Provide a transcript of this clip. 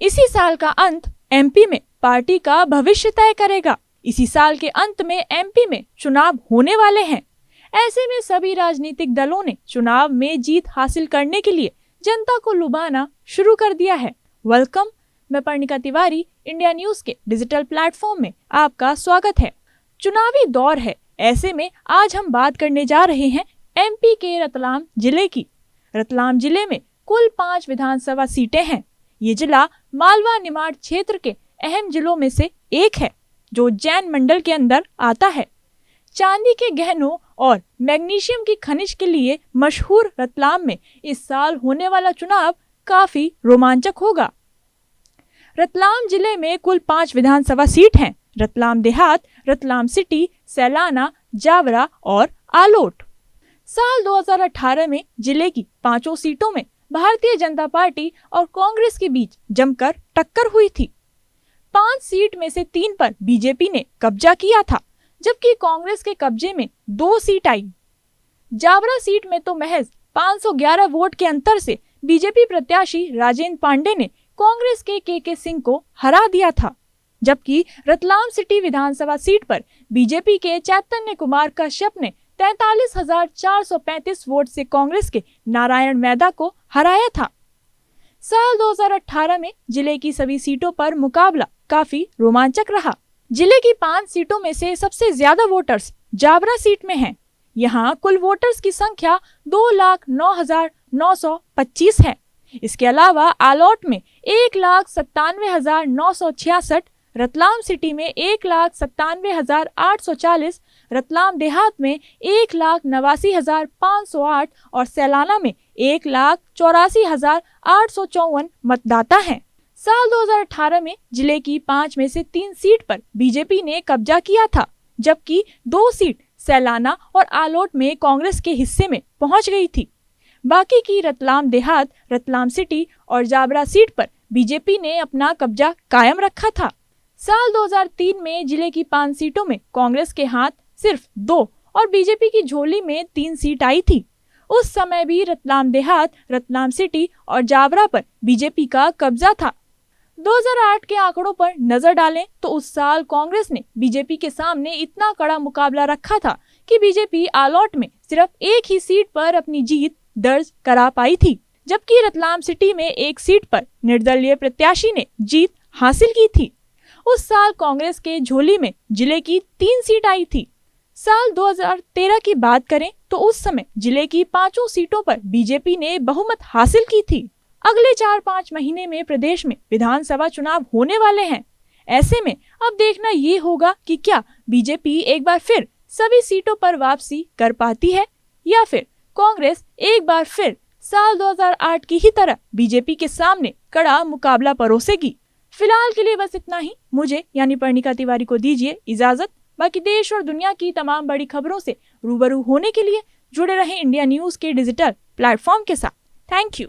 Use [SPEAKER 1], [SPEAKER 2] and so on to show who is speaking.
[SPEAKER 1] इसी साल का अंत एमपी में पार्टी का भविष्य तय करेगा। इसी साल के अंत में एमपी में चुनाव होने वाले हैं। ऐसे में सभी राजनीतिक दलों ने चुनाव में जीत हासिल करने के लिए जनता को लुभाना शुरू कर दिया है। वेलकम, मैं पर्णिका तिवारी, इंडिया न्यूज के डिजिटल प्लेटफॉर्म में आपका स्वागत है। चुनावी दौर है, ऐसे में आज हम बात करने जा रहे हैं एमपी के रतलाम जिले की। रतलाम जिले में कुल 5 विधानसभा सीटें हैं। ये जिला मालवा निमाड़ क्षेत्र के अहम जिलों में से एक है, जो जैन मंडल के अंदर आता है। चांदी के गहनों और मैग्नीशियम की खनिज के लिए मशहूर रतलाम में इस साल होने वाला चुनाव काफी रोमांचक होगा। रतलाम जिले में कुल 5 विधानसभा सीट हैं। रतलाम देहात, रतलाम सिटी, सैलाना, जावरा और आलोट। साल 2018 में जिले की 5 सीटों में भारतीय जनता पार्टी और कांग्रेस के बीच जमकर टक्कर हुई थी। 5 सीट में से 3 पर बीजेपी ने कब्जा किया था, जबकि कांग्रेस के कब्जे में 2 सीट आई। जावरा सीट में तो महज 511 वोट के अंतर से बीजेपी प्रत्याशी राजेंद्र पांडे ने कांग्रेस के के सिंह को हरा दिया था, जबकि रतलाम सिटी विधानसभा सीट पर बीजेपी के चैतन्य कुमार कश्यप ने 43,435 वोट से कांग्रेस के नारायण मैदा को हराया था। साल 2018 में जिले की सभी सीटों पर मुकाबला काफी रोमांचक रहा। जिले की 5 सीटों में से सबसे ज्यादा वोटर्स जावरा सीट में हैं। यहाँ कुल वोटर्स की संख्या 2,09,925 है। इसके अलावा आलोट में 1,97,966, रतलाम सिटी में 1,97,840, रतलाम देहात में 1,89,508 और सैलाना में 1,84,854 मतदाता हैं। साल 2018 में जिले की 5 में से 3 सीट पर बीजेपी ने कब्जा किया था, जबकि 2 सीट सैलाना और आलोट में कांग्रेस के हिस्से में पहुंच गई थी। बाकी की रतलाम देहात, रतलाम सिटी और जावरा सीट पर बीजेपी ने अपना कब्जा कायम रखा था। साल 2003 में जिले की 5 सीटों में कांग्रेस के हाथ सिर्फ 2 और बीजेपी की झोली में 3 सीट आई थी। उस समय भी रतलाम देहात, रतलाम सिटी और जावरा पर बीजेपी का कब्जा था। 2008 के आंकड़ों पर नजर डालें तो उस साल कांग्रेस ने बीजेपी के सामने इतना कड़ा मुकाबला रखा था कि बीजेपी आलोट में सिर्फ एक ही सीट पर अपनी जीत दर्ज करा पाई थी, जबकि रतलाम सिटी में एक सीट पर निर्दलीय प्रत्याशी ने जीत हासिल की थी। उस साल कांग्रेस के झोली में जिले की 3 सीट आई थी। साल 2013 की बात करें तो उस समय जिले की 5 सीटों पर बीजेपी ने बहुमत हासिल की थी। अगले 4-5 महीने में प्रदेश में विधानसभा चुनाव होने वाले हैं। ऐसे में अब देखना ये होगा कि क्या बीजेपी एक बार फिर सभी सीटों पर वापसी कर पाती है या फिर कांग्रेस एक बार फिर साल 2008 की ही तरह बीजेपी के सामने कड़ा मुकाबला परोसेगी। फिलहाल के लिए बस इतना ही। मुझे यानी पर्णिका तिवारी को दीजिए इजाजत। बाकी देश और दुनिया की तमाम बड़ी खबरों से रूबरू होने के लिए जुड़े रहें इंडिया न्यूज के डिजिटल प्लेटफॉर्म के साथ। Thank you.